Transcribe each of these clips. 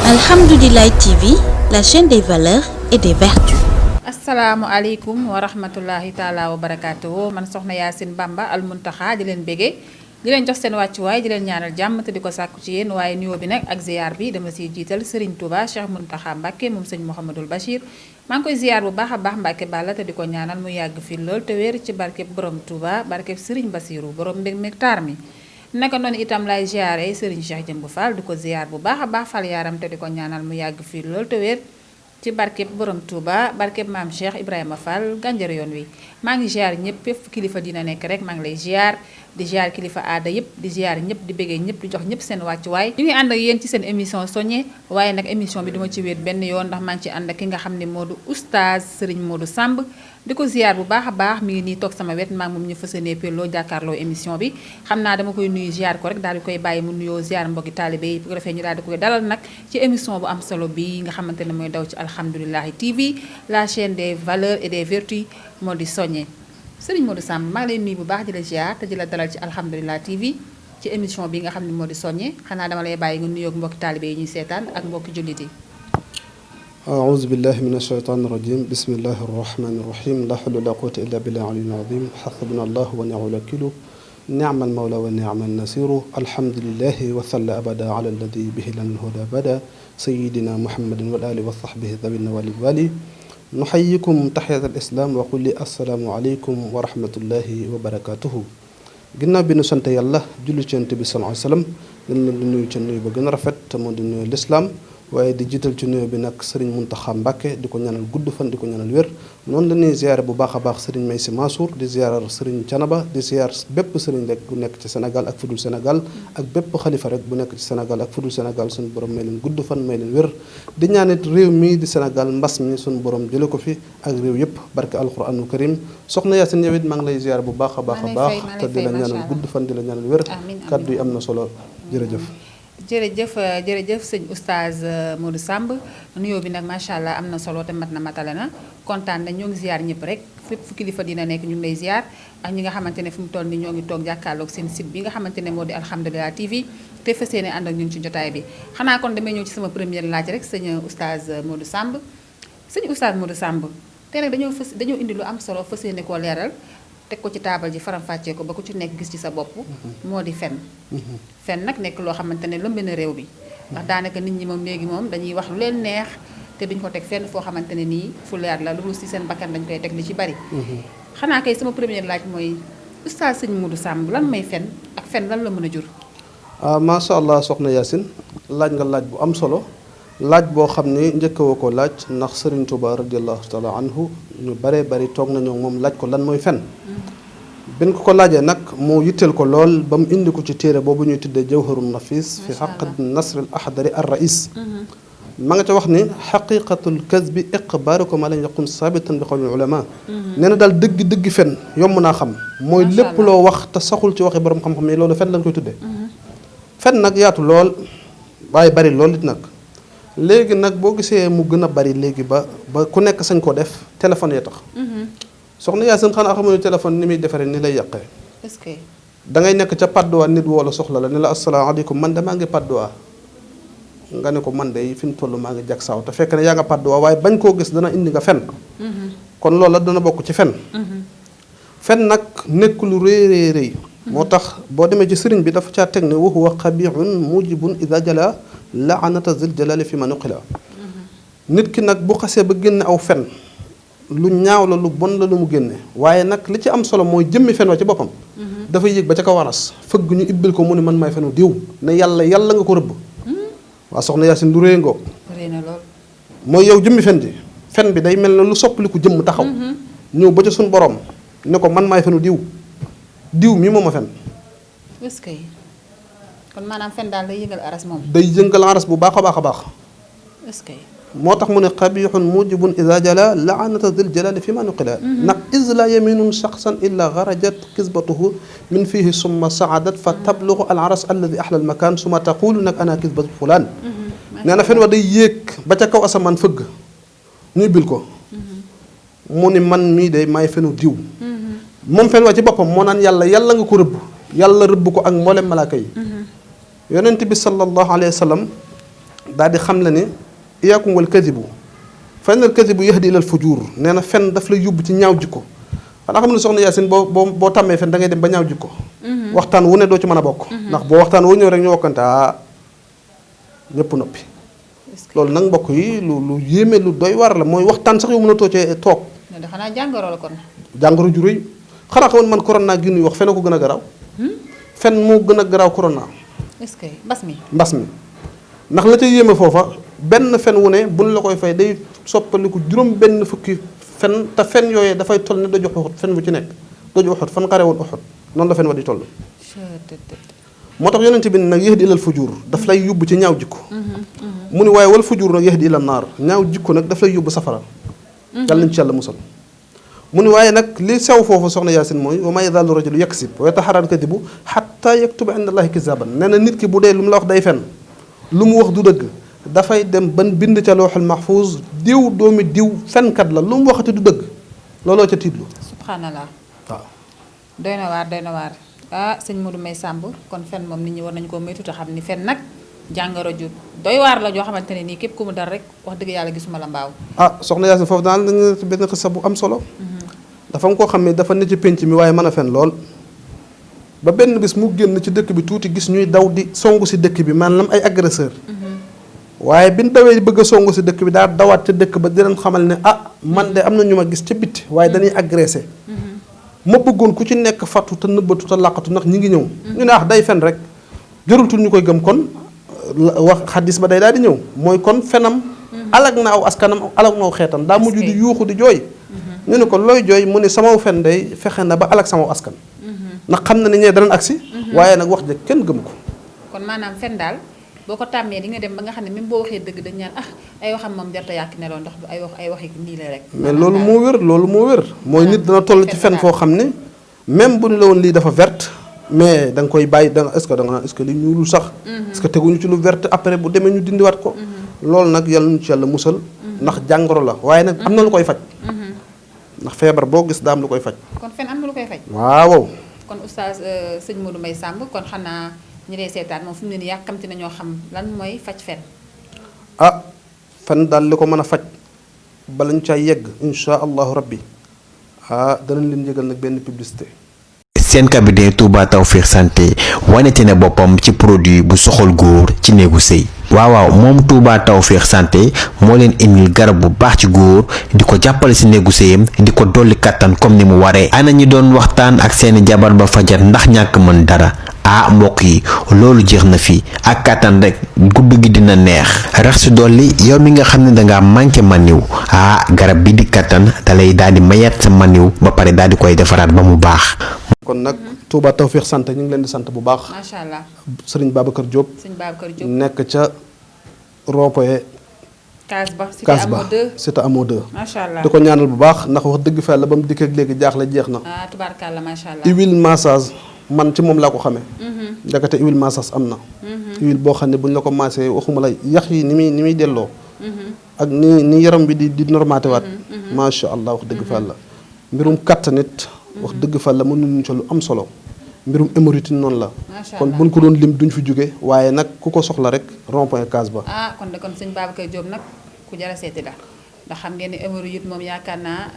Alhamdoulilah TV, la chaîne des valeurs et des vertus. Assalamualaikum warahmatullahi taala wabarakatuh. Man Soxna Yacine Mountakha di len béggee di len jox sen wàccu way di len ñaanal jamm te diko sakku ci yeen waye nuyo bi nak ak ziar bi dama ci jital Serigne Touba Cheikh Mountakha Mbacké mom serigne Mouhamadoul Bachir mang koy ziar bu baax Mbacké Balla te diko ñaanal mu yàgg fi lol te wër ci barké borom Touba barké Serigne Bassirou borom mbég mektar mi naka non itam lay ziaré Serigne Cheikh Jëmb Fall diko ziar bu baax fal yaram te diko ñaanal mu yàgg fi lol te wër ci barké borom Touba barké mam Cheikh Ibrahima Fall ganjar yoon wi maa ngi ziar ñëpp fépp kilifa dina nek rek maa ngi lay ziar di ziar kilifa aada yëpp di ziar ñëpp di béggee ñëpp di jox ñëpp seen wàccuwaay ñu ngi ànd ak yéen ci seen émission soññe waaye nag émission bi duma ci wéet benn yoon ndax maa ngi ci ànd ak ki nga xam ne moo di oustaz Serigne Modou Samb di ko ziar bu baax mi ngi nii toog sama wet maa ngi moom ñu fësanee pelloo jàkkaarloo émission bi xam naa dama koy nuyu ziar ko rek daal di koy bàyyi mu nuyoo ziar mbokki taalibe yi bu ko defee ñu daal di koy dalal nag ci émission bu am solo bi nga xamante ne mooy daw ci alhamdulilahi TV la chaîne des valeurs et des vertus moo di soññe Serigne Modou Samb maa ngi lay nuyu bu baax di la ziar te di la dalal ci alhamdulilah TV ci émission bi nga xam ne moo di soññe xanaa dama lay bàyyi nga nuyoog mbokki taalibe yi ñuy seetaan ak mbokki jullit yi أعوذ بالله من الشيطان الرجيم بسم الله الرحمن الرحيم لا حول ولا قوة إلا بالله العلي العظيم حسبنا الله ونعم الوكيل نعم المولى ونعم النصير الحمد لله وصلى أبدا على الذي به لنا الهدى بدا سيدنا محمد والآل وصحبه ذوي النوال الوالي نحييكم تحية الإسلام وقل السلام عليكم ورحمة الله وبركاته ginnaaw bi nu sant yàlla julli ci Yonent bi sallallahu alayhi wa sallam dañ leen di nuyu ci nuyu ba gën a rafet te moo di nuyu l'islam waaye di jiital ci nuyu bi nag Serigne Mountakha Mbacké di ko ñaanal gudd fan di ko ñaanal wér noonu la ñuy ziare bu baax a baax Serigne Maysi Mansour di ziarar Serigne Thiénaba di ziar bépp Serigne rek bu nekk ci Sénégal ak fudul Sénégal ak bépp xalifa rek bu nekk ci Sénégal ak fudul Sénégal suñu borom may leen gudd fan may leen wér di ñaanit réew mii di Sénégal mbas mi suñu borom jële ko fi ak réew yëpp barke alquranu karim Soxna Yacine yow it maa ngi lay ziar bu baax a baax te di la ñaanal gudd fan di la ñaanal wér kaddu yi am na solo jërëjëf jërëjëf sëñ oustaz Modou Samb nuyoo bi nag macha allah am na solo te mat na matale na kontaan nañ ñoo ngi ziar ñëpp rek fépp fu kilifa dina nekk ñu ngi lay ziar ak ñi nga xamante ne fu mu toll ni ñoo ngi toog jàkkaarloog seen site bi nga xamante ne moo di alhamdulilah TV te fas yéene ànd ak ñun ci jotaay bi xanaa kon damay ñëw ci sama première laaj rek sëñ oustaz Modou Samb sëñ oustaz Modou Samb te nag dañoo indi lu am solo fas yéene koo leeral teg ko ci taabal ji faram-fàccee ko ba ku ci nekk gis ci sa bopp moo di fen fen nag nekk loo xamante ne lëmbe na réew bi ndax daanaka nit ñi moom léegi moom dañuy wax lu leen neex te duñ ko teg fenn foo xamante ne nii fu leer la lu ci seen bakkan dañ koy teg li ci bari xanaa kay sama première laaj mooy oustaz sëñ Modou Samb lan may fen ak fen lan la mën a jur macha allah Soxna Yacine laaj nga laaj bu am solo laaj boo xam ne njëkkawoo ko laaj ndax Serigne Touba radiallahu taala anhu ñu baree bari toog nañoo moom laaj ko lan mooy fen bin ko laajee nag moo yitteel ko lool ba mu indi ko ci téere boobu ñuy tuddee jawharun nafis fi xaqad nasril ahdari ar rais ma nga ca wax ni xaqiqatul kasbi iqbaaruko ma lañ yaqun sabitan bi qawli ulama nee na daal dëgg fen yomb naa xam mooy lépp loo wax te saxul ci waxi borom xam-xam yi loolu fen lañ koy tuddee fen nag yaatu lool waaye bari lool it nag léegi nag boo gisee mu gën a bari léegi ba ku nekk sañ koo def téléphone ya tax Soxna Yacine xanaa xamuñu téléphone ni muy defaree ni lay yàqee est-ce que da ngay nekk ca padduwaa nit woo la soxla la ne la asalaamaaleykum man de maa ngi padduwaa nga ne ko man de fi mu toll maa ngi jag saaw te fekk ne yaa nga padduwaa waaye bañ koo gis dana indi nga fen kon loolu la dana bokk ci fen fen nag nekk lu rëy moo tax boo demee ci sëriñ bi dafa caa teg ne wa huwa xabixun mujibun ida jala laanata zil jalali fi ma nuqila nit ki nag bu xasee ba génne aw fen lu ñaaw la lu bon la lu mu génne waaye nag li ci am solo mooy jëmmi fen wa ci boppam dafay yéeg ba ca kaw aras fëgg ñu ibbil ko mu ne man may fenu diw ne yàlla nga ko rëbb waa Soxna Yacine du réy ngoo rëy na lool mooy yow jëmmi fen ji fen bi day mel na lu soppaliku jëmm taxaw ñëw ba ca suñu borom ne ko man maay fenu diw mi moom a fen est-ce que kon maanaam fen daal day yëngal aras moom day yëngal aras bu baax a baax est-ce que moo tax mu ne xabixun mujibun ida jala laanata dil jalali fi ma nuqila ndax is la yaminun shaxsan illa garajat kisbatuhu min fihi summa saadat fa tablugu al aras alladi ahla al makan suma taqulu nag ana kisbatu fulaan nee na fen wa day yéeg ba ca kaw asamaan fëgg ñu bil ko mu ni man mii de maay fenu diw moom fen wa ci boppam moo naan yàlla nga ko rëbb yàlla rëbb ko ak mboolem malaaka yi yonent bi sallallahu alayhi wa sallam daal di xam la ni iyaakum wal kadibu fa innal kadibu yahdi ilal fujur nee na fen daf lay yóbbu ci ñaaw jikko xanaa xam ne soxna Yacine boo tàmmee fen da ngay dem ba ñaaw jikko waxtaan wu ne doo ci mën a bokk ndax boo waxtaan wu ñëw rek ñu wokkante ñëpp noppi loolu nag mbokk yi lu yéeme lu doy war la mooy waxtaan sax yow mën a too cee toog xanaa jàngoro la kon jàngoro ju rëy xanaa xamoon man corona gi nuy wax fen ko gën a garaaw fen moo gën a garaaw corona est-ce que mbas mi ndax la ca yéeme foofa benn fen wu ne buñ la koy fay day soppaliku juróom benn fukki fen te fen yooyee dafay toll ne doju Uhud fen bu ci nekk doju Uhud fan xare woon Uhud noonu la fen wa di toll moo tax yonente bi nag yahdi ilal fujur daf lay yóbbu ci ñaaw jikko mu ni waaye wal fujur nag yahdi ilal naar ñaaw jikko nag daf lay yóbbu safara yàlla nañu ci yàlla musal mu ni waaye nag li sew foofu soxna Yacine mooy wa maa yazaalu rajulu yaksib wa yataharral kadibu hatta yaktuba inda allahi kizaban nee na nit ki bu dee lu mu la wax day fen lu mu wax du dëgg dafay dem ban bind ca looxul mahfuuz diw doomi diw fenkat la lu mu waxati du dëgg looloo ca tiitlu subhanallah waaw doy na waar sëñ Modou Samb kon fen moom nit ñi war nañu koo moytu te xam ni fen nag jàngoro ju doy waar la joo xamante ne nii képp ku mu dal rek wax dëgg yàlla gisuma la mbaaw soxna Yacine foofu daal dañu benn xisa bu am solo dafa am koo xam ne dafa ne ci pénc mi waaye mën a fen lool ba benn bis mu génn ci dëkk bi tuuti gis ñuy daw di songu si dëkk bi maanaam ay agresseur waaye bi ñu dawee bëgg a songu si dëkk bi daal dawaat ca dëkk ba di leen xamal ne man de am na ñu ma gis ca bitti waaye dañuy agressé ma bëggoon ku ci nekk fattu te nëbbatu te làqatu ndax ñi ngi ñëw ñu ne day fen rek jërutul ñu koy gëm kon wax xaddis ba day daal di ñëw mooy kon fenam alag na aw askanam alag na aw xeetam daa mujj di yuuxu di jooy ñu ne ko looy jooy mu ne samaw fen day fexe na ba alag samaw askan ndax xam na ne ñee danañ agsi waaye nag wax ja kenn gëm ko kon maanaam fen daal boo ko tàmmee di nga dem ba nga xam ne même boo waxee dëgg dañ ñaan ay waxam moom jarta yàq neloo ndax du ay waxi nii la rek mais loolu moo wér mooy nit dana toll ci fen foo xam ne même bu ñu la woon lii dafa verte mais da nga koy bàyyi da nga est-ce que li ñuulul sax est-ce que teguñu ci lu verte après bu demee ñu dindiwaat ko loolu nag yàlla ñu ci yàlla musal ndax jàngoro la waaye nag am na lu koy faj ndax feebar boo gis daa am lu koy faj kon fen am na lu koy faj waaw kon oustaz sëñ Modou Samb kon xanaa ñi lay seetaan moom fu mu ne nii yàkkamti na ñoo xam lan mooy faj fen fen daal li ko mën a faj balañ caa yegg insha allahu rabbi danañ leen yëgal nag benn publicité seen cabinet Touba Tawfékh santé wanete ne boppam ci produit bu soxal góor ci néegu sëy waaw moom Touba Tawfékh santé moo leen indil garab bu baax ci góor di ko jàppale si néegu sëyam di ko dolli kattan comme ni mu waree ana ñi doon waxtaan ak seeni jabar ba fajar ndax ñàkk mën dara mbokk yi loolu jeex na fi ak kattan rek gudd gi dina neex rax si dolli yow mi nga xam ne dangaa manqué maniw garab bi di kattan dalay daal di mayaat sa maniw ba pare daal di koy defaraat ba mu baax. kon nag Touba Tawfékh santé ñu ngi leen di sant bu baax. macha allah Serigne Babacar Diop. nekk ca rond-point Kaas ba cité Amo 2. macha allah di ko ñaanal bu baax ndax wax dëgg fa la ba mu dikk ak léegi jaaxle jeex na. tubaarkàlla macha allah. huile massage man ci moom laa ko xamee. ndekete huile massage am na. huile boo xam ne buñ la ko massé waxuma la yax yi ni muy delloo. ak ni yaram bi di normaté waat. macha allah wax dëgg fa la mbirum kattan nit. wax dëgg fa la mënuñu ci lu am solo mbirum hémorroïde noonu la. kon buñ ko doon lim duñ fi jóge waaye nag ku ko soxla rek rond-point Kaas ba. kon sëñ Babacar Diop nag ku jar a seeti la ndax xam ngeen ne hémorroïde moom yaakaar naa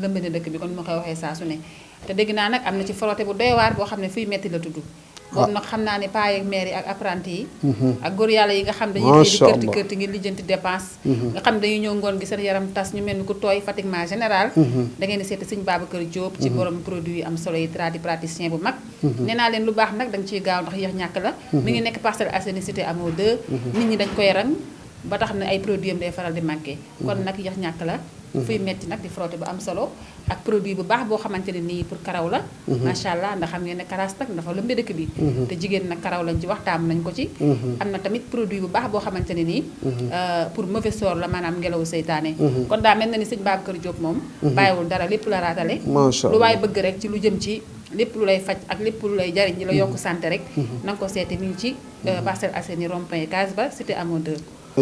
lëmb na dëkk bi kon ma koy waxee saa su ne te dégg naa nag am na ci frotté bu doy waar boo xam ne fuy metti la tudd. boobu nag xam naa ne paa yeeg maire yi ak apprenti yi. ak góor yàlla yi nga xam dañuy xëy di kërti ngir lijjanti dépense. nga xam dañuy ñëw ngoon gi seen yaram tas ñu mel ni ku tooy fatiguement général. da ngeen di seeti sëñ Babacar Diop. ci borom produit yu am solo yi tradipraticien bu mag. nee naa leen lu baax nag da nga ciy gaaw ndax yéex ñàkk la. mi ngi nekk Parcelles Assainies cité Amo 2. nit ñi dañ koy rang ba tax ne ay produit am day faral di manqué. kon nag yéex ñàkk la. fuy metti nag di frotté bu am solo ak produit bu baax boo xamante ne nii pour karaw la. macha allah ndax xam ngeen ne karaas nag dafa lëmbe dëkk bi. te jigéen nag karaw lañ ci waxtaan nañ ko ci. am na tamit produit bu baax boo xamante ne nii. pour mauvais sort la maanaam ngelawu seytaane. kon daa mel na ni sëñ Babacar Diop moom. bàyyiwul dara lépp la raatale. macha allah lu waay bëgg rek ci lu jëm ci lépp lu lay faj ak lépp lu lay jariñ di la yokk santé rek. na nga ko seeti mi ngi ci Parcelles Assainies rond-point Kaas ba cité Amo 2.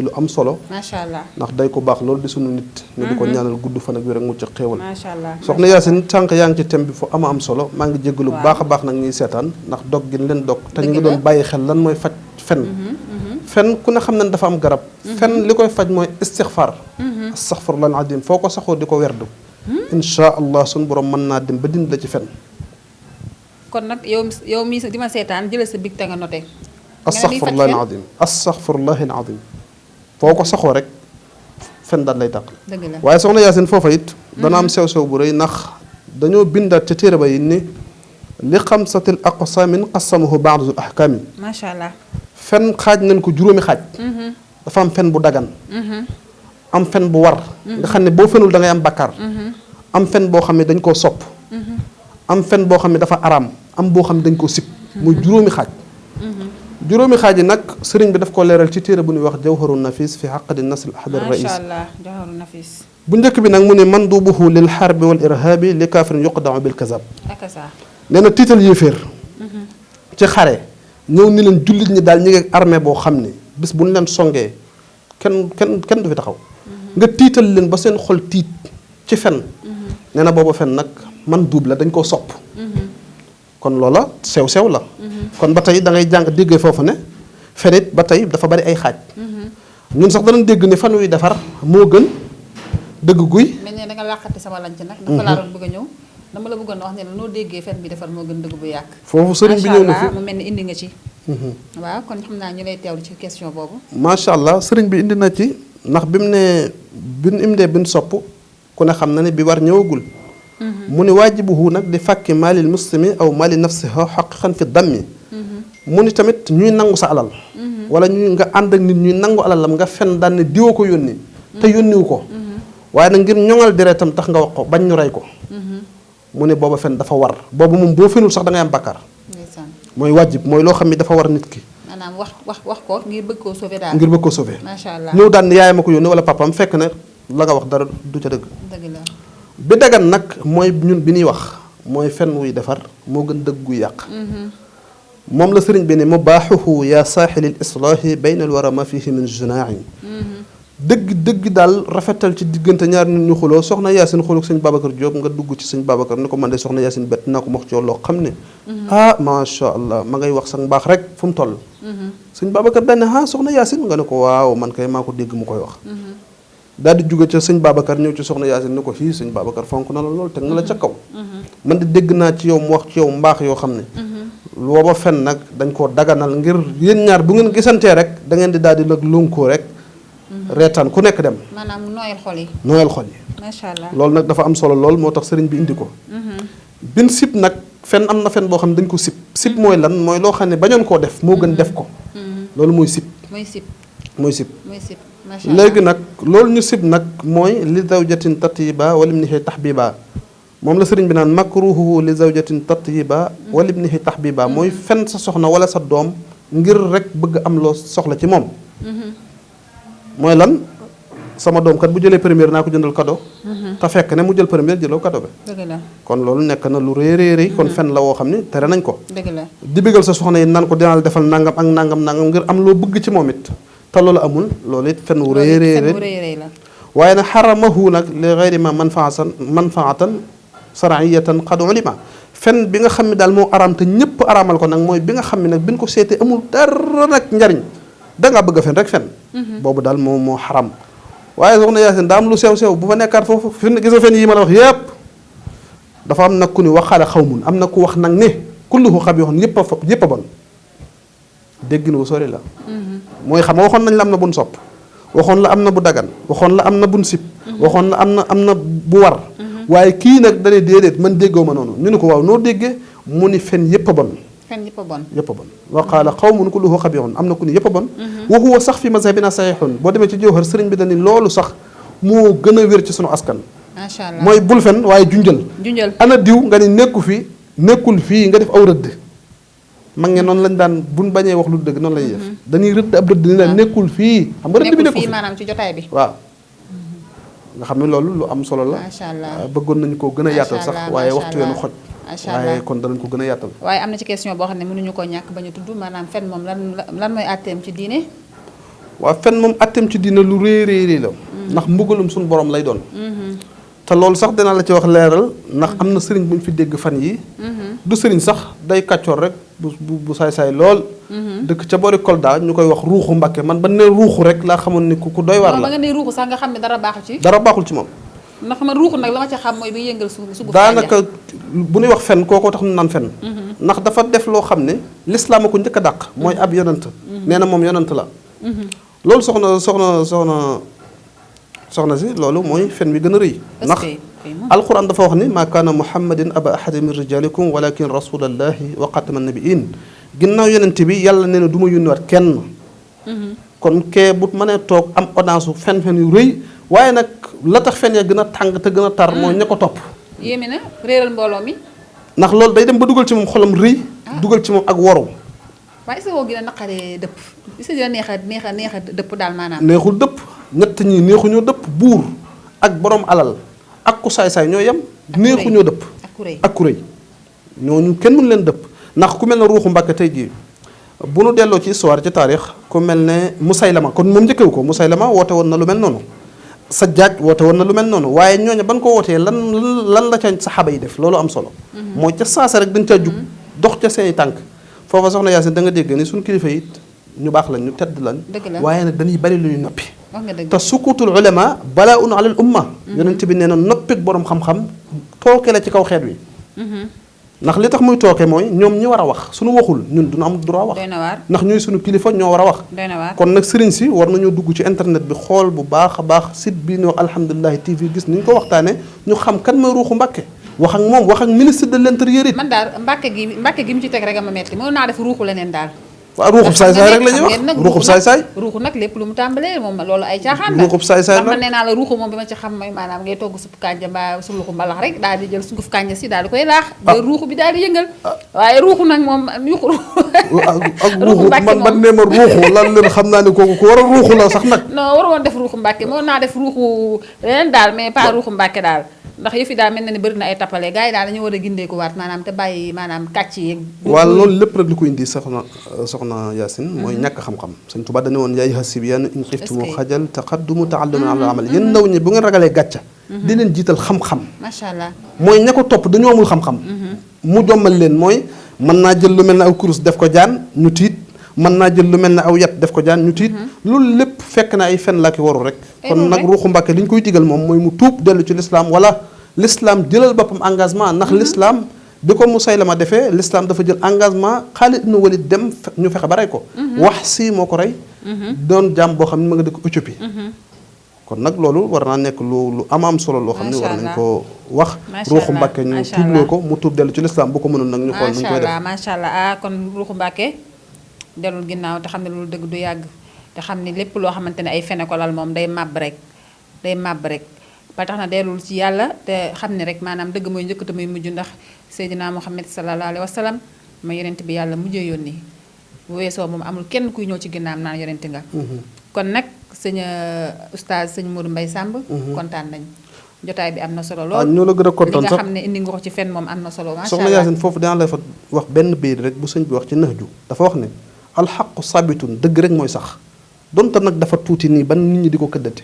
lu am solo. macha allah ndax day ko baax loolu di sunu nit. ñu di ko ñaanal gudd fan ak wér ak mucc xéewal. macha allah soxna Yacine sànq yaa ngi ci thème bi fu am solo maa ngi jégalu bu baax a baax nag ñuy seetaan ndax dog gi leen dog. te ñu ngi doon bàyyi xel lan mooy faj fen. fen ku ne xam na ne dafa am garab. fen li koy faj mooy istixfar. astaxfirullah al-azim foo ko saxoo di ko werdu. incha allah suñu borom mën naa dem ba dindi la ci fen. kon nag yow mii di ma seetaan jëlee sa big te nga noté. astaxfirullah al-azim astaxfirullah al-azim foo ko saxoo rek fen daal lay tàq. dëgg la waaye soxna Yacine foofa it. dana am sew-sew bu rëy ndax dañoo bindaat ca téere ba yi ni li xamsatil aqsaamin qasamahu ba'dul ahkaami. macha allah. fen xaaj nañ ko juróomi xaaj. dafa am fen bu dagan. am fen bu war. nga xam ne boo fenul da ngay am bakkaar. am fen boo xam ne dañ koo sopp. am fen boo xam ne dafa araam am boo xam ne dañ koo sib. muy juróomi xaaj. juróomi xaaj yi nag sëriñ bi daf ko leeral ci téere bu ñuy wax jawharu nafis fi xaqdi nasl ahad rais. macha allah jawharu nafis. bu njëkk bi nag mu ne mandubuhu lil xarbi wal irhabi li kaafirin yuqdau bil kazab. nee na tiital yéeféer ci xare ñëw ni leen jullit ñi daal ñu ngi armée boo xam ne bis bu ñu leen songee kenn du fi taxaw. nga tiital leen ba seen xol tiit ci fen. nee na booba fen nag man duub la dañ koo sopp. kon loola sew-sew la. kon ba tey da ngay jàng déggee foofu ne fen it ba tey dafa bari ay xaaj. ñun sax danañ dégg ne fan wuy defar moo gën dëgg guy. mel ne da nga làqati sama lanc nag. dafa laa doon bëgg a ñëw. dama la bëggoon wax ne la noo déggee fen bi defar moo gën dëgg bu yàq. foofu sëriñ bi ñëw na fi mu mel ni indi nga ci. waaw kon xam naa ñu lay teewlu ci question boobu. macha allah sëriñ bi indi na ci ndax bi mu ne bin sopp ku ne xam na ne bi war ñëwagul. mu ni waajibuhu nag di fàkki maalil muslimi aw maali nafsiha xaqiqan fi dammi. mu ni tamit ñuy nangu sa alal. wala nga ànd ak nit ñuy nangu alalam nga fen daan ne diwoo ko yónni. te yónniwu ko. waaye nag ngir ñoŋal deretam tax nga wax ko bañ ñu rey ko. mu ne booba fen dafa war boobu moom boo fenul sax da ngay am bakkaar. mooy wàjjib mooy loo xam ni dafa war nit ki. maanaam wax ko ngir bëgg koo sauver daal. ngir bëgg koo sauver. macha allah ñëw daan ne yaay ma ko yónnee wala papaam fekk ne la nga wax dara du ca dëgg. dëgg la bi dagan nag mooy ñun bi ñuy wax mooy fen wuy defar moo gën dëgg guy yàq. moom la sëriñ bi ne mubaaxuhu yaa saaxilil islaahi bayna al wara ma fihi min junaain. dëgg daal rafetal ci diggante ñaar nit ñu xuloo soxna Yacine xuloo sëñ Babacar Diop nga dugg ci sëñ Babacar ni ko man de soxna Yacine bett naa ko wax ci yow loo xam ne. macha allah ma ngay wax sa mbaax rek fu mu toll. sëñ Babacar dañ ne soxna Yacine nga ne ko waaw man kay maa ko dégg mu koy wax. daal di jóge ca sëñ Babacar ñëw ci soxna Yacine ni ko fii sëñ Babacar fonk na la lool teg na la ca kaw. man de dégg naa ci yow mu wax ci yow mbaax yoo xam ne. booba fen nag dañ koo daganal ngir yéen ñaar bu ngeen gisantee rek da ngeen di daal di lëg lonkoo rek. reetaan ku nekk dem. maanaam nooyal xol yi. nooyal xol yi. macha allah loolu nag dafa am solo lool moo tax sëriñ bi indi ko. bin sib nag fen am na fen boo xam ne dañ ko sib. sib mooy lan mooy loo xam ne bañoon koo def moo gën def ko. loolu mooy sib. mooy sib. mooy sib. macha allah léegi nag loolu ñu sib nag mooy li zawjatin tatiba wala ibnihi tahbiba moom la sëriñ bi naan makruhu li zawjatin tatiba wala ibnihi tahbiba mooy fen sa soxna wala sa doom ngir rek bëgg am loo soxla ci moom. mooy lan sama doom kat bu jëlee première naa ko jëndal cadeau. te fekk ne mu jël première jëloo cadeau bi. dëgg la kon loolu nekk na lu rëy kon fen la woo xam ni tere nañ ko. dëgg la di bëggal sa soxna yi naan ko dinaa la defal nangam ak nangam ngir am loo bëgg ci moom it te loolu amul loolu it fen wu rëy la waaye nag xaramahu nag li gayri ma manfaatan shar'iyatan qad ulima fen bi nga xam ne daal moo araam te ñëpp araamal ko nag mooy bi nga xam ne nag bi ñu ko seetee amul dara nag njariñ dangaa bëgg a fen rek fen boobu daal moo xaram waaye soxna Yacine daa am lu sew bu fa nekkaat foofu fi gis nga fen yi ma la wax yépp dafa am nag ku ni waxaale xawmun am na ku wax nag ne kulluhu xabiihun yëpp a bon dégg na bu sori la mooy xam nga waxoon nañ la am na bun sopp waxoon la am na bu dagan waxoon la am na bun sib waxoon la am na bu war waaye kii nag dane déedéet man déggoo ma noonu ñu ne ko waaw noo déggee mu ni fen yëpp a bon fen yëpp a bon yëpp a bon wa qaala qawmun kulluhu xabiihun am na ku ni yëpp a bon wa huwa sax fi mazhabina saxiixun boo demee ci jawhar sëriñ bi dañu loolu sax moo gën a wér ci sunu askan macha allah mooy bul fen waaye junjal ana diw nga ni nekkul fii nga def aw rëdd mag ngeen noonu lañ daan buñ bañee wax lu dëgg noonu lañuy def dañuy rëdd ab rëdd ni la nekkul fii xam nga rëdd bi nekkul fii maanaam ci jotaay bi waaw nga xam ne loolu lu am solo la macha allah bëggoon nañu ko gën a yaatal sax waaye waxtu weenu xoj macha allah waaye kon danañ ko gën a yaatal waaye am na ci question boo xam ne mënuñu koo ñàkk ba ñu tudd maanaam fen moom lan mooy àtteem ci diine waaw fen moom àtteem ci diine lu réy la ndax mbugalum suñu borom lay doon te loolu sax dinaa la ci wax leeral ndax am na sëriñ bu ñu fi dégg fan yi du sëriñ sax day kàccoor rek bu saay-saay lool dëkk ca boori Kolda ñu koy wax ruuxu Mbàkke man ba ne ruuxu rek laa xamoon ni ku doy war la. ba nga ne ruuxu sax nga xam ne dara baaxul ci. dara baaxul ci moom. ndax man ruuxu nag la ma ca xam mooy bi yëngal sugu daanaka bu ñuy wax fen kookoo tax ñu naan fen. ndax dafa def loo xam ne lislaam a ko njëkk a dàq. mooy ab yonant. nee na moom yonant la. loolu soxna si loolu mooy fen wi gën a rëy. ndax alquran dafa wax ni maa kaana muhammadin aba ahadin min rijalikum walakin rasulallahi wa xatama nabiin ginnaaw yonent bi yàlla nee na du ma yónniwaat kenn. kon kee bu mënee toog am audience su fen yu rëy waaye nag la tax fen ya gën a tàng te gën a tar mooy ña ko topp. yéeme na réeral mbooloo mi. ndax loolu day dem ba dugal ci moom xolam rëy. dugal ci moom ak waru. waaye est-ce que woo gën a naqaree dëpp est-ce que dina neex a dëpp daal maanaam. neexul dëpp ñett ñi neexuñoo dëpp buur ak borom alal ak ku saay-saay ñoo yem. neexuñoo dëpp ak ku rëy ñooñu kenn mënu leen dëpp ndax ku mel ne ruuxu Mbàkke tey jii bu nu delloo ci histoire ci taarix ku mel ne Musaylama kon moom njëkkewu ko Musaylama woote woon na lu mel noonu Sajjaaj woote woon na lu mel noonu waaye ñooñu ban ko wootee lan la ca saxaaba yi def loolu am solo. mooy ca saasa rek dañ caa jug dox ca seeni tànk foofa soxna Yacine da nga dégg ni suñu kilifa it ñu baax lañ ñu tedd lañ. waaye nag dañuy bari lu ñu noppi. te sukutul ulama balaaun alal umma. yonent bi nee na noppig borom xam-xam tooke la ci kaw xeet wi. ndax li tax muy tooke mooy ñoom ñi war a wax suñu waxul ñun duñu am droit wax. ndax ñooy suñu kilifa ñoo war a wax. kon nag sëriñ si war nañoo dugg ci internet bi xool bu baax a baax site bii ñuy wax alhamdulilah TV gis ni ñu ko waxtaanee ñu xam kan mooy ruuxu Mbàkke wax ak moom wax ak ministre de l'intérieur it. man daal Mbàkke gi mu ci teg rek a ma metti mën naa def ruuxu leneen daal. waaw ruuxub saay-saay rek la ñuy wax ruuxub saay-saay. ruuxu nag lépp lu mu tàmbalee moom loolu ay caaxaan la. ruuxub saay-saay ndax man nee naa la ruuxu moom bi ma ci xam mooy maanaam ngay togg supp kànja mbaa su luxu mbalax rek daal di jël sunguf kànja si daal di koy laax. ruuxu bi daal di yëngal. waaye ruuxu nag moom yuxu. ak ruuxu man nee ma ruuxu lan leen xam naa ne kooku ku war a ruuxu la sax nag. non waru woon def ruuxu Mbàkke moo naa def ruuxu leneen daal mais pas ruuxu Mbàkke daal ndax yëf yi daal mel na ni bëri na ay tappale gars yi daal dañu war a gindeeku waat maanaam te bàyyi maanaam kàcc yeeg. waaw loolu lépp rek li ko indi soxna Yacine mooy ñàkk xam-xam Sëñ Tuubaa dañu woon yaay hasibiyan in xiftumu xajal taqaddumu taalluman ala amal yéen ndaw ñi bu ngeen ragalee gàcca di leen jiital xam-xam. macha allah mooy ña ko topp dañoo amul xam-xam. mu jommal leen mooy mën naa jël lu mel ne aw kurus def ko jaan ñu tiit mën naa jël lu mel ne aw yat def ko jaan ñu tiit loolu lépp fekk na ay fen la ki waru rek. kon nag ruuxu Mbàkke li ñu koy digal moom mooy mu tuub dellu ci lislaam wala l'islam jëlal boppam engagement ndax l'islam bi ko Musaylama defee l'islam dafa jël engagement Xaalid ibn Walid dem ñu fexe ba rey ko. wax si moo ko rey. doon jàmm boo xam ne ma nga dëkk Éthiopie. kon nag loolu war naa nekk lu am solo loo xam ne war nañ ko wax. ruuxu Mbàkke ñu tuubloo ko mu tuub dellu ci l'islam bu ko mënul nag ñu xool nu ñu koy def. macha allah kon ruuxu Mbàkke delul ginnaaw te xam ne loolu dëgg du yàgg te xam ne lépp loo xamante ne ay fene ko lal moom day màbb rek. ba tax na dellul ci yàlla te xam ne rek maanaam dëgg mooy njëkk te muy mujj ndax Seydina Muhammad sallallahu alayhi wa sallam ma yonent bi yàlla mujjee yónni bu weesoo moom amul kenn kuy ñëw ci ginnaam naan yonent nga. kon nag sëñ oustaz sëñ Modou Samb. kontaan nañ jotaay bi am na solo lool. ñoo la gën a kontaan sax li nga xam ne indi nga ko ci fen moom am na solo. macha allah soxna Yacine foofu dinaa la fa wax benn bayit rek bu sëñ bi wax ci Nahju dafa wax ne alxaqu sabitun dëgg rek mooy sax donte nag dafa tuuti nii ban nit ñi di ko këddate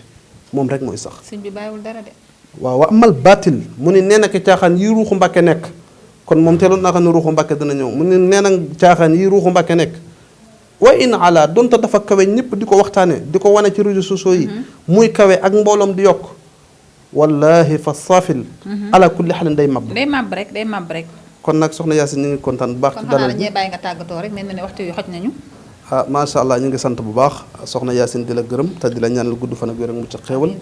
moom rek mooy sax. sëñ bi bàyyiwul dara de. waaw wa amal baatil mu ni nee na ki caaxaan yi ruuxu Mbàkke nekk kon moom teeloon naa xam ne ruuxu Mbàkke dina ñëw mu ni nee na caaxaan yi ruuxu Mbàkke nekk wa in ala donte dafa kawe ñëpp di ko waxtaane di ko wane ci réseaux sociaux yi. muy kawe ak mbooloom di yokk wallahi fa saafil ala kulli xalin day mab rek. kon nag soxna Yacine ñu ngi kontaan bu baax. ci dalal bi kon xanaa bàyyi nga tàggatoo rek mel na ne waxtu wi xoj nañu. macha allah ñu ngi sant bu baax soxna Yacine di la gërëm te di la ñaanal gudd fan ak wér ak mucc ak xéewal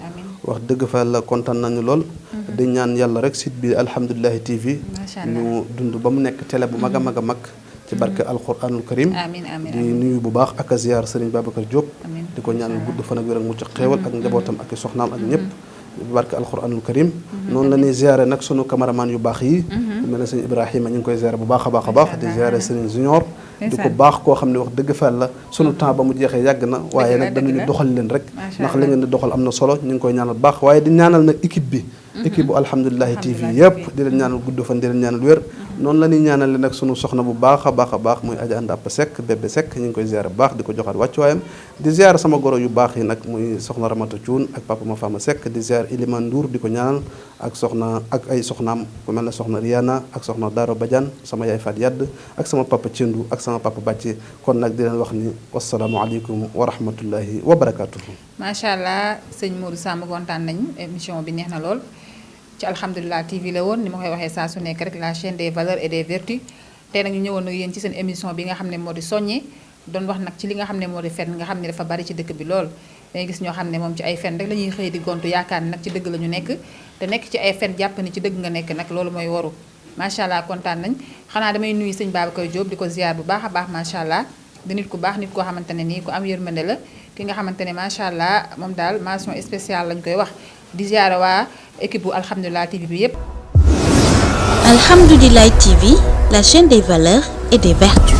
wax dëgg fa la kontaan nañu lool. di ñaan yàlla rek site bi alhamdulilah TV. ñu dund ba mu nekk télé bu mag a mag a mag. ci barke alquranul karim. di nuyu bu baax ak a ziar Serigne Babacar Diop. di ko ñaanal gudd fan ak wér ak mucc ak xéewal ak njabootam ak i soxnaam ak ñëpp. barke alquranul karim. noonu la ñuy ziare nag sunu cameraman yu baax yi. mel na sëñ Ibrahima ñu ngi koy ziare bu baax a baax a baax. di ziare Serigne Junior. di ko baax koo xam ne wax dëgg fa la sunu temps ba mu jeexee yàgg na waaye nag dañu doxal leen rek ndax li ngeen di doxal am na solo ñu ngi koy ñaanal baax waaye di ñaanal nag équipe bi équipe bu alhamdulilahi TV yëpp di leen ñaanal gudd fan di leen ñaanal wér noonu la ñuy ñaanale nag sunu soxna bu baax a baax muy Adja Ndàpp Seck bébé Seck ñu ngi koy ziar bu baax di ko joxaat wàccuwaayam di ziar sama goro yu baax yi nag muy soxna Ramata Thioune ak papa ma Fama Seck di ziar Iliman Ndour di ko ñaanal ak ay soxnaam ku mel ne soxna Riana ak soxna Daro Badiane sama yaay Fat Yadd ak sama papa Thiendou ak sama papa Bàcce kon nag di leen wax ni wasalaamualeykum wa rahmatullahi wa barakatuhu. macha allah sëñ Modou Samb kontaan nañu émission bi neex na lool. ci alhamdulilah TV la woon ni ma koy waxee saa su nekk rek la chaîne des valeurs et des vertus tey nag ñu ñëwoon ak yéen ci seen émission bi nga xam ne moo di soññe doon wax nag ci li nga xam ne moo di fen nga xam ne dafa bari ci dëkk bi lool. dangay gis ñoo xam ne moom ci ay fen rek la ñuy xëy di gontu yaakaar ni nag ci dëgg la ñu nekk te nekk ci ay fen jàpp ni ci dëgg nga nekk nag loolu mooy waru macha allah kontaan nañ xanaa damay nuyu sëñ Babacar Diop di ko ziar bu baax a baax macha allah di nit ku baax nit koo xamante ne nii ku am yërmande la ki nga xamante ne macha allah moom daal mention spéciale lañ koy wax di ziar waa équipe bu Alhamdulilah TV bi yépp. Alhamdulilah TV, la chaîne des valeurs et des vertus.